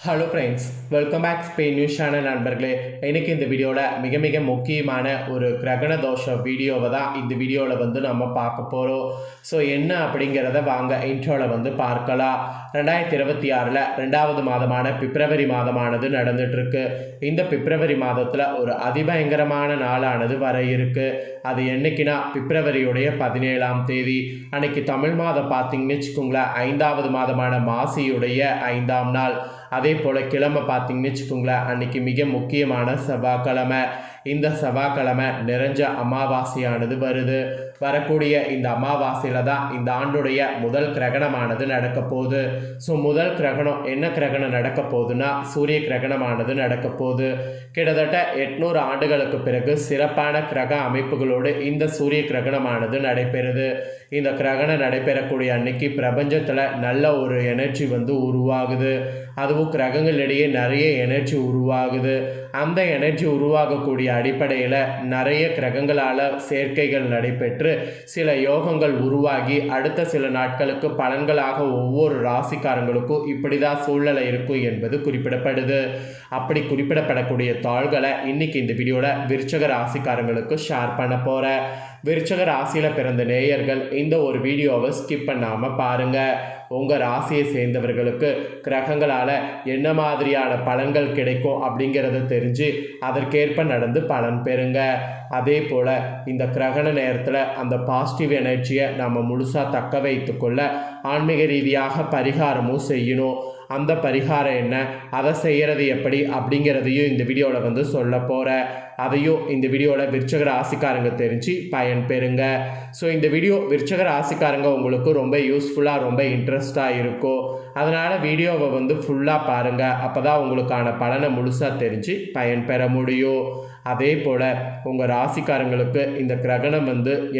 Hello friends, welcome back Spain news channel நண்பர்களே. இன்றைக்கி இந்த வீடியோவில் மிக முக்கியமான ஒரு கிரகண தோஷ வீடியோவை தான் இந்த வீடியோவில் நம்ம பார்க்க போகிறோம். ஸோ என்ன அப்படிங்கிறத வாங்க இன்ட்ரோவில் பார்க்கலாம். 2026 2வது மாதமான பிப்ரவரி மாதமானது நடந்துகிட்ருக்கு. இந்த பிப்ரவரி மாதத்தில் ஒரு அதிபயங்கரமான நாளானது வர இருக்குது. அது என்னைக்குன்னா பிப்ரவரியுடைய 17ஆம் தேதி அன்னைக்கு தமிழ் மாதம் பார்த்திங்கன்னு வச்சுக்கோங்களேன், 5வது மாதமான மாசியுடைய 5ஆம் நாள். அதே போல் கிழமை பார்த்திங்கன்னு வச்சுக்கோங்களேன், அன்றைக்கி மிக முக்கியமான செவ்வாய்க்கிழமை. இந்த செவ்வாய்க்கிழமை நிறைஞ்ச அமாவாசையானது வருது. வரக்கூடிய இந்த அமாவாசையில் தான் இந்த ஆண்டுடைய முதல் கிரகணமானது நடக்க போகுது. ஸோ முதல் கிரகணம் என்ன கிரகணம் நடக்க போகுதுன்னா சூரிய கிரகணமானது நடக்க போகுது. கிட்டத்தட்ட 800 ஆண்டுகளுக்கு பிறகு சிறப்பான கிரக அமைப்புகளோடு இந்த சூரிய கிரகணமானது நடைபெறுது. இந்த கிரகணம் நடைபெறக்கூடிய அன்னைக்கு பிரபஞ்சத்தில் நல்ல ஒரு எனர்ஜி உருவாகுது. அதுவும் கிரகங்களிடையே நிறைய எனர்ஜி உருவாகுது. அந்த எனர்ஜி உருவாகக்கூடிய அடிப்படையில் நிறைய கிரகங்களால் சேர்க்கைகள் நடைபெற்று சில யோகங்கள் உருவாகி அடுத்த சில நாட்களுக்கு பலன்களாக ஒவ்வொரு ராசிக்காரங்களுக்கும் இப்படி தான் சூழ்நிலை இருக்கும் என்பது குறிப்பிடப்படுது. அப்படி குறிப்பிடப்படக்கூடிய தாள்களை இன்றைக்கி இந்த வீடியோவில் விருச்சக ராசிக்காரங்களுக்கு ஷேர் பண்ண போகிறேன். விருச்சக ராசியில் பிறந்த நேயர்கள் இந்த ஒரு வீடியோவை ஸ்கிப் பண்ணாமல் பாருங்கள். உங்கள் ராசியை சேர்ந்தவர்களுக்கு கிரகங்களால் என்ன மாதிரியான பலன்கள் கிடைக்கும் அப்படிங்கிறத தெரிஞ்சு அதற்கேற்ப நடந்து பலன் பெறுங்க. அதே போல் இந்த கிரகண நேரத்தில் அந்த பாசிட்டிவ் எனர்ஜியை நம்ம முழுசாக தக்க வைத்து கொள்ள ஆன்மீக ரீதியாக பரிகாரமும் செய்யணும். அந்த பரிகாரம் என்ன, அதை செய்கிறது எப்படி அப்படிங்கிறதையும் இந்த வீடியோவில் சொல்ல போகிறேன். அதையும் இந்த வீடியோவில் விருச்சக ராசிக்காரங்க தெரிஞ்சு பயன் பெறுங்க. ஸோ இந்த வீடியோ விருச்சக ராசிக்காரங்க உங்களுக்கு ரொம்ப யூஸ்ஃபுல்லாக ரொம்ப இன்ட்ரெஸ்டாக இருக்கும். அதனால் வீடியோவை ஃபுல்லாக பாருங்கள். அப்போ தான் உங்களுக்கான பலனை முழுசாக தெரிஞ்சு பயன் பெற முடியும். அதே போல் உங்கள் ராசிக்காரங்களுக்கு இந்த கிரகணம்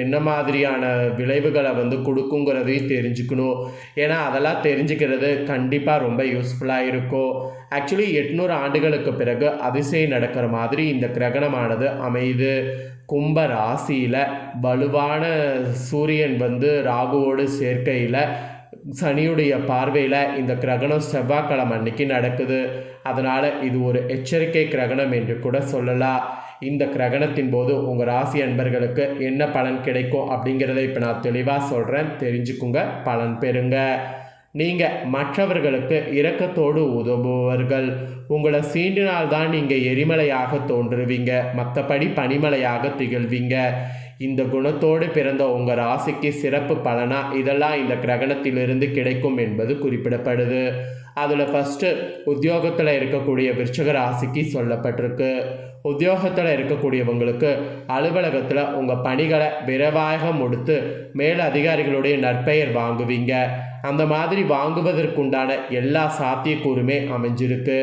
என்ன மாதிரியான விளைவுகளை கொடுக்குங்கிறதையும் தெரிஞ்சுக்கணும். ஏன்னா அதெல்லாம் தெரிஞ்சுக்கிறது கண்டிப்பாக ரொம்ப யூஸ்ஃபுல்லாக இருக்கும். ஆக்சுவலி 800 ஆண்டுகளுக்கு பிறகு அதிசயம் நடக்கிற மாதிரி இந்த கிரகணமானது அமையுது. கும்ப ராசியில் வலுவான சூரியன் ராகுவோடு சேர்க்கையில் சனியுடைய பார்வையில் இந்த கிரகணம் செவ்வாய்க்கிழமை அன்னைக்கு நடக்குது. அதனால் இது ஒரு எச்சரிக்கை கிரகணம் என்று கூட சொல்லலாம். இந்த கிரகணத்தின் போது உங்கள் ராசி அன்பர்களுக்கு என்ன பலன் கிடைக்கும் அப்படிங்கிறத இப்போ நான் தெளிவாக சொல்கிறேன், தெரிஞ்சுக்குங்க, பலன் பெறுங்க. நீங்கள் மற்றவர்களுக்கு இரக்கத்தோடு உதவுபவர்கள். உங்களை சீண்டினால்தான் நீங்கள் எரிமலையாக தோன்றுவீங்க, மற்றபடி பனிமலையாக திகழ்வீங்க. இந்த குணத்தோடு பிறந்த உங்கள் ராசிக்கு சிறப்பு பலனாக இதெல்லாம் இந்த கிரகணத்திலிருந்து கிடைக்கும் என்பது குறிப்பிடப்படுது. அதில் ஃபஸ்ட்டு உத்தியோகத்தில் இருக்கக்கூடிய விருச்சக ராசிக்கு சொல்லப்பட்டிருக்கு. உத்தியோகத்தில் இருக்கக்கூடியவங்களுக்கு அலுவலகத்தில் உங்கள் பணிகளை விரைவாக முடித்து மேல் அதிகாரிகளுடைய நற்பெயர் வாங்குவீங்க. அந்த மாதிரி வாங்குவதற்குண்டான எல்லா சாத்தியக்கூறுமே அமைஞ்சிருக்கு.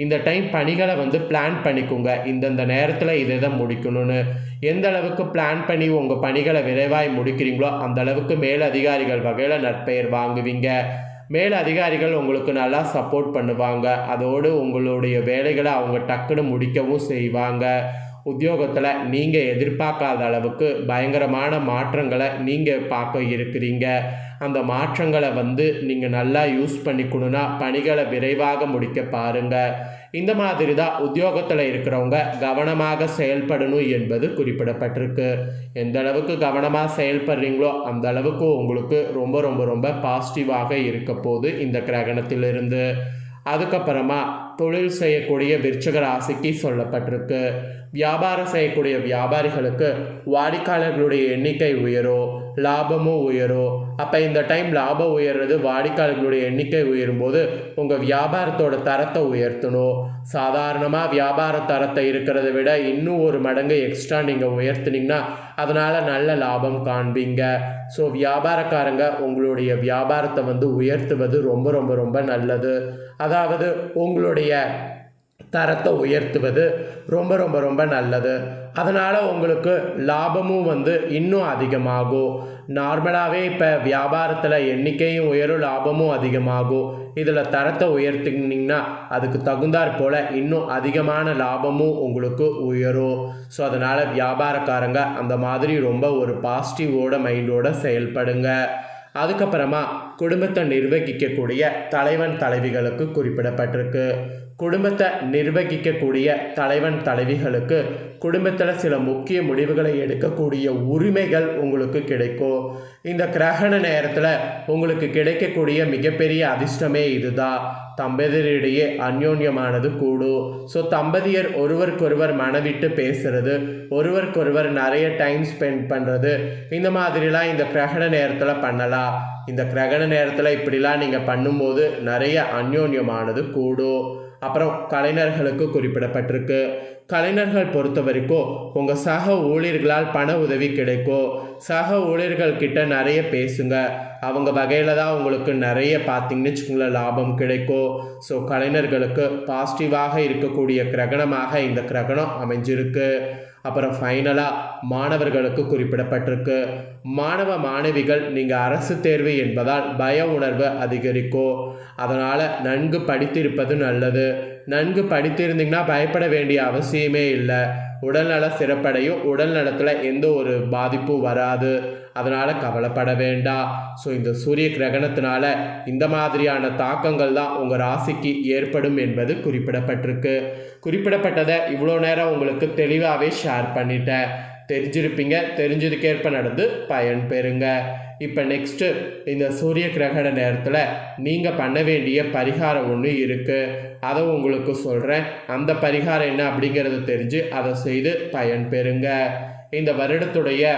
இந்த டைம் பணிகளை பிளான் பண்ணிக்கோங்க. இந்தந்த நேரத்தில் இதை தான் முடிக்கணும்னு எந்த அளவுக்கு பிளான் பண்ணி உங்கள் பணிகளை விரைவாக முடிக்கிறீங்களோ அந்த அளவுக்கு மேல் அதிகாரிகள் வகையில் நற்பெயர் வாங்குவீங்க. மேல் அதிகாரிகள் உங்களுக்கு நல்லா சப்போர்ட் பண்ணுவாங்க. அதோடு உங்களுடைய வேலைகளை அவங்க டக்குன்னு முடிக்கவும் செய்வாங்க. உத்தியோகத்தில் நீங்கள் எதிர்பார்க்காத அளவுக்கு பயங்கரமான மாற்றங்களை நீங்கள் பார்க்க இருக்கிறீங்க. அந்த மாற்றங்களை நீங்கள் நல்லா யூஸ் பண்ணிக்கணுன்னா பணிகளை விரைவாக முடிக்க பாருங்கள். இந்த மாதிரி தான் உத்தியோகத்தில் இருக்கிறவங்க கவனமாக செயல்படணும் என்பது குறிப்பிடப்பட்டிருக்கு. எந்த அளவுக்கு கவனமாக செயல்படுறீங்களோ அந்த அளவுக்கு உங்களுக்கு ரொம்ப ரொம்ப ரொம்ப பாசிட்டிவாக இருக்க போகுது இந்த கிரகணத்திலிருந்து. அதுக்கப்புறமா தொழில் செய்யக்கூடிய விருச்சக ராசிக்கு சொல்லப்பட்டிருக்கு. வியாபாரம் செய்யக்கூடிய வியாபாரிகளுக்கு வாடிக்கையாளர்களுடைய எண்ணிக்கை உயரும், லாபமும் உயரும். அப்போ இந்த டைம் லாபம் உயர்றது, வாடிக்கையாளர்களுடைய எண்ணிக்கை உயரும்போது உங்கள் வியாபாரத்தோட தரத்தை உயர்த்தணும். சாதாரணமாக வியாபார தரத்தை இருக்கிறத விட இன்னும் ஒரு மடங்கு எக்ஸ்ட்ரா நீங்கள் உயர்த்துனீங்கன்னா அதனால் நல்ல லாபம் காண்பீங்க. ஸோ வியாபாரக்காரங்க உங்களுடைய வியாபாரத்தை உயர்த்துவது ரொம்ப ரொம்ப ரொம்ப நல்லது. அதாவது உங்களுடைய தரத்தை உயர்த்துவது ரொம்ப ரொம்ப ரொம்ப நல்லது. அதனால் உங்களுக்கு லாபமும் இன்னும் அதிகமாகும். நார்மலாகவே இப்போ வியாபாரத்தில் எண்ணிக்கையும் உயரும், லாபமும் அதிகமாகும். இதில் தரத்தை உயர்த்தினீங்கன்னா அதுக்கு தகுந்தாற் போல் இன்னும் அதிகமான லாபமும் உங்களுக்கு உயரும். ஸோ அதனால் வியாபாரக்காரங்க அந்த மாதிரி ரொம்ப ஒரு பாசிட்டிவோட மைண்டோட செயல்படுங்க. அதுக்கப்புறமா குடும்பத்தை நிர்வகிக்கக்கூடிய தலைவன் தலைவிகளுக்கு குறிப்பிடப்பட்டிருக்கு. குடும்பத்தை நிர்வகிக்கக்கூடிய தலைவன் தலைவிகளுக்கு குடும்பத்தில் சில முக்கிய முடிவுகளை எடுக்கக்கூடிய உரிமைகள் உங்களுக்கு கிடைக்கும். இந்த கிரகண நேரத்தில் உங்களுக்கு கிடைக்கக்கூடிய மிகப்பெரிய அதிர்ஷ்டமே இதுதான். தம்பதியரிடையே அந்யோன்யமானது கூடும். ஸோ தம்பதியர் ஒருவருக்கொருவர் மனவிட்டு பேசுறது, ஒருவருக்கொருவர் நிறைய டைம் ஸ்பெண்ட் பண்ணுறது, இந்த மாதிரிலாம் இந்த கிரகண நேரத்தில் பண்ணலாம். இந்த கிரகண நேரத்தில் இப்படிலாம் நீங்கள் பண்ணும்போது நிறைய அந்யோன்யமானது கூடும். அப்புறம் கலைஞர்களுக்கு குறிப்பிடப்பட்டிருக்கு. கலைஞர்கள் பொறுத்த வரைக்கும் உங்கள் சக ஊழியர்களால் பண உதவி கிடைக்கும். சக ஊழியர்கள் கிட்ட நிறைய பேசுங்க. அவங்க வகையில் தான் உங்களுக்கு நிறைய பார்த்தீங்கன்னு வச்சுக்கோங்களேன் லாபம் கிடைக்கும். ஸோ கலைஞர்களுக்கு பாசிட்டிவாக இருக்கக்கூடிய கிரகணமாக இந்த கிரகணம் அமைஞ்சிருக்கு. அப்புறம் ஃபைனலாக மாணவர்களுக்கு குறிப்பிடப்பட்டிருக்கு. மாணவ மாணவிகள் நீங்கள் அரசு தேர்வு என்பதால் பய உணர்வு அதிகரிக்கும். அதனால் நன்கு படித்திருப்பது நல்லது. நன்கு படித்திருந்தீங்கன்னா பயப்பட வேண்டிய அவசியமே இல்லை. உடல்நல சிறப்படையும். உடல் நலத்தில் எந்த ஒரு பாதிப்பும் வராது. அதனால் கவலைப்பட வேண்டாம். ஸோ இந்த சூரிய கிரகணத்தினால இந்த மாதிரியான தாக்கங்கள் தான் உங்கள் ராசிக்கு ஏற்படும் என்பது குறிப்பிடப்பட்டிருக்கு. குறிப்பிடப்பட்டதை இவ்வளோ நேரம் உங்களுக்கு தெளிவாகவே ஷேர் பண்ணிட்டேன். தெரிஞ்சிருப்பீங்க. தெரிஞ்சதுக்கேற்ப நடந்து பயன் பெறுங்க. இப்போ நெக்ஸ்ட்டு இந்த சூரிய கிரகண நேரத்தில் நீங்கள் பண்ண வேண்டிய பரிகாரம் ஒன்று இருக்குது. அதை உங்களுக்கு சொல்கிறேன். அந்த பரிகாரம் என்ன அப்படிங்கிறத தெரிஞ்சு அதை செய்து பயன் பெறுங்க. இந்த வருடத்துடைய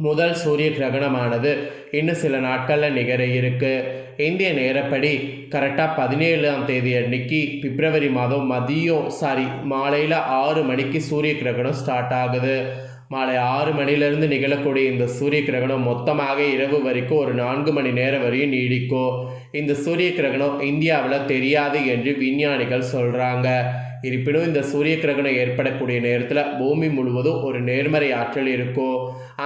முதல் சூரிய கிரகணமானது இன்னும் சில நாட்களில் நிகர இருக்கு. இந்திய நேரப்படி கரெக்டாக 17ஆம் தேதி அன்னைக்கு பிப்ரவரி மாதம் மாலையில் 6 மணிக்கு சூரிய கிரகணம் ஸ்டார்ட் ஆகுது. மாலை 6 மணிலேருந்து நிகழக்கூடிய இந்த சூரிய கிரகணம் மொத்தமாக இரவு வரைக்கும் ஒரு 4 மணி நேரம் வரையும் நீடிக்கும். இந்த சூரிய கிரகணம் இந்தியாவில் தெரியாது என்று விஞ்ஞானிகள் சொல்கிறாங்க. இருப்பினும் இந்த சூரிய கிரகணம் ஏற்படக்கூடிய நேரத்தில் பூமி முழுவதும் ஒரு நேர்மறை ஆற்றல் இருக்கும்.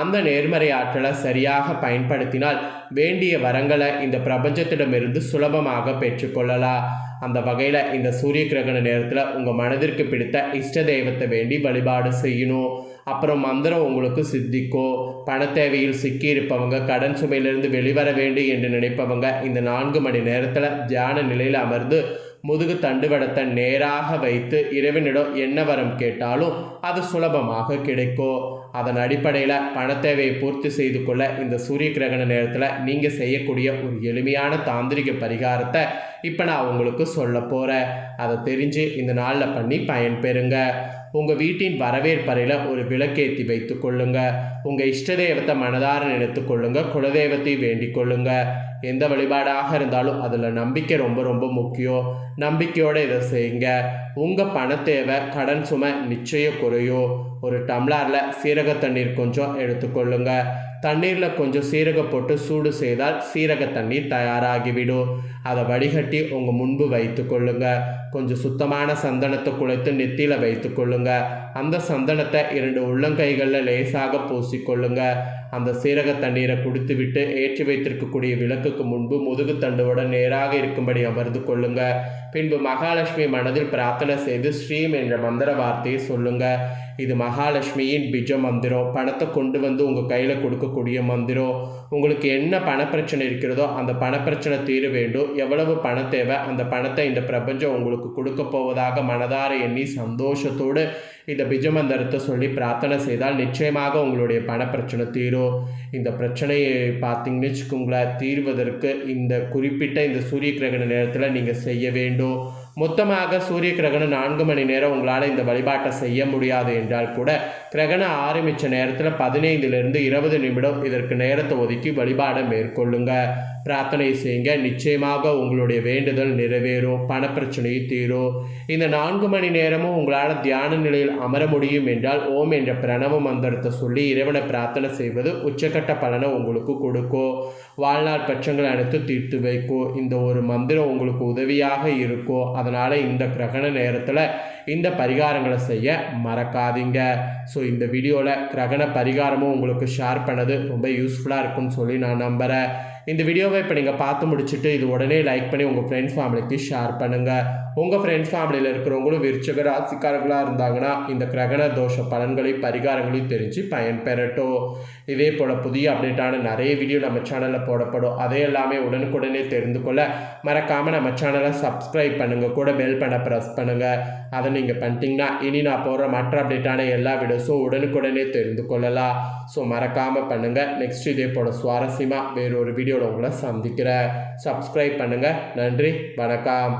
அந்த நேர்மறை ஆற்றலை சரியாக பயன்படுத்தினால் வேண்டிய வரங்களை இந்த பிரபஞ்சத்திடமிருந்து சுலபமாக பெற்றுக்கொள்ளலாம். அந்த வகையில் இந்த சூரிய கிரகண நேரத்தில் உங்கள் மனதிற்கு பிடித்த இஷ்ட தெய்வத்தை வேண்டி வழிபாடு செய்யணும். அப்புறம் மந்திரம் உங்களுக்கு சித்திக்கும். பண தேவையில் சிக்கியிருப்பவங்க, கடன் சுமையிலிருந்து வெளிவர வேண்டும் என்று நினைப்பவங்க இந்த 4 மணி நேரத்தில் தியான நிலையில் அமர்ந்து முதுகு தண்டுவடத்தை நேராக வைத்து இறைவனிடம் என்ன வரம் கேட்டாலும் அது சுலபமாக கிடைக்கும். அதன் அடிப்படையில் பண தேவையை பூர்த்தி செய்து கொள்ள இந்த சூரிய கிரகண நேரத்தில் நீங்கள் செய்யக்கூடிய ஒரு எளிமையான தாந்திரிக பரிகாரத்தை இப்போ நான் உங்களுக்கு சொல்ல போகிறேன். அதை தெரிஞ்சு இந்த நாளில் பண்ணி பயன் பெறுங்க. உங்கள் வீட்டின் வரவேற்பறையில் ஒரு விளக்கேற்றி வைத்து கொள்ளுங்க. உங்கள் இஷ்ட தெய்வத்தை மனதார நினைத்து கொள்ளுங்க. குலதெய்வத்தை வேண்டிக் கொள்ளுங்க. எந்த வழிபாடாக இருந்தாலும் அதில் நம்பிக்கை ரொம்ப ரொம்ப முக்கியம். நம்பிக்கையோடு இதை செய்யுங்க. உங்கள் பண தேவை, கடன் சுமை நிச்சயம் குறையும். ஒரு டம்ளரில் சீரக தண்ணீர் கொஞ்சம் எடுத்துக்கொள்ளுங்க. தண்ணீரில் கொஞ்சம் சீரகம் போட்டு சூடு செய்தால் சீரக தண்ணீர் தயாராகிவிடும். அதை வடிகட்டி உங்கள் முன்பு வைத்து கொள்ளுங்க. கொஞ்சம் சுத்தமான சந்தனத்தை குழைத்து நெத்தியில் வைத்து கொள்ளுங்க. அந்த சந்தனத்தை 2 உள்ளங்கைகளில் லேசாக பூசிக்கொள்ளுங்க. அந்த சீரக தண்ணீரை குடித்து விட்டு ஏற்றி வைத்திருக்கக்கூடிய விளக்குக்கு முன்பு முதுகு தண்டுவுடன் நேராக இருக்கும்படி அமர்ந்து கொள்ளுங்க. பின்பு மகாலட்சுமி மனதில் பிரார்த்தனை செய்து ஸ்ரீம் என்ற மந்திர வார்த்தையை சொல்லுங்க. இது மகாலட்சுமியின் பிஜ மந்திரம். பணத்தை கொண்டு வந்து உங்கள் கையில் கொடுக்கக்கூடிய மந்திரம். உங்களுக்கு என்ன பணப்பிரச்சனை இருக்கிறதோ அந்த பணப்பிரச்சனை தீர வேண்டும். எவ்வளவு பணம் தேவை அந்த பணத்தை இந்த பிரபஞ்சம் உங்களுக்கு கொடுக்க போவதாக மனதார எண்ணி சந்தோஷத்தோடு இந்த பிஜ மந்திரத்தை சொல்லி பிரார்த்தனை செய்தால் நிச்சயமாக உங்களுடைய பணப்பிரச்சனை தீரும். இந்த பிரச்சனையை பார்த்தீங்கன்னு வச்சுக்கோங்களேன், தீர்வதற்கு இந்த குறிப்பிட்ட இந்த சூரிய கிரகண நேரத்தில் நீங்கள் செய்ய வேண்டும். மொத்தமாக சூரிய கிரகணம் 4 மணி நேரம் உங்களால் இந்த வழிபாட்டை செய்ய முடியாது என்றால் கூட கிரகணம் ஆரம்பித்த நேரத்தில் 15லிருந்து 20 நிமிடம் இதற்கு நேரத்தை ஒதுக்கி வழிபாடை மேற்கொள்ளுங்க. பிரார்த்தனை செய்யுங்க. நிச்சயமாக உங்களுடைய வேண்டுதல் நிறைவேறும். பணப்பிரச்சனையை தீரும். இந்த 4 மணி நேரமும் உங்களால் தியான நிலையில் அமர முடியும் என்றால் ஓம் என்ற பிரணவ மந்திரத்தை சொல்லி இறைவனை பிரார்த்தனை செய்வது உச்சக்கட்ட பலனை உங்களுக்கு கொடுக்கும். வாழ்நாள் பிரச்சனைகள் அனைத்து தீர்த்து வைக்கும். இந்த ஒரு மந்திரம் உங்களுக்கு உதவியாக இருக்கும். அதனால் இந்த கிரகண நேரத்தில் இந்த பரிகாரங்களை செய்ய மறக்காதீங்க. ஸோ இந்த வீடியோவில் கிரகண பரிகாரமும் உங்களுக்கு ஷேர் பண்ணது ரொம்ப யூஸ்ஃபுல்லாக இருக்குன்னு சொல்லி நான் நம்புகிறேன். இந்த வீடியோவை இப்போ நீங்கள் பார்த்து முடிச்சுட்டு இது உடனே லைக் பண்ணி உங்கள் ஃப்ரெண்ட்ஸ் ஃபேமிலிக்கு ஷேர் பண்ணுங்கள். உங்கள் ஃப்ரெண்ட்ஸ் ஃபேமிலியில் இருக்கிறவங்களும் விருச்சிக ராசிக்காரர்களாக இருந்தாங்கன்னா இந்த கிரகண தோஷ பலன்களையும் பரிகாரங்களையும் தெரிஞ்சு பயன்பெறட்டும். இதே போல் புதிய அப்டேட்டான நிறைய வீடியோ நம்ம சேனலில் போடப்படும். அதை எல்லாமே உடனுக்குடனே தெரிந்து கொள்ள மறக்காமல் நம்ம சேனலை சப்ஸ்கிரைப் பண்ணுங்கள், கூட பெல் பண்ண ப்ரெஸ் பண்ணுங்கள். அதை நீங்கள் பண்ணிட்டீங்கன்னா இனி நான் போடுற மற்ற அப்டேட்டான எல்லா வீடியோஸும் உடனுக்குடனே தெரிந்து கொள்ளலாம். ஸோ மறக்காமல் பண்ணுங்கள். நெக்ஸ்ட் இதே போல் சுவாரஸ்யமாக வேறொரு வீடியோவில் உங்களை சந்திக்கிறேன். சப்ஸ்கிரைப் பண்ணுங்கள். நன்றி, வணக்கம்.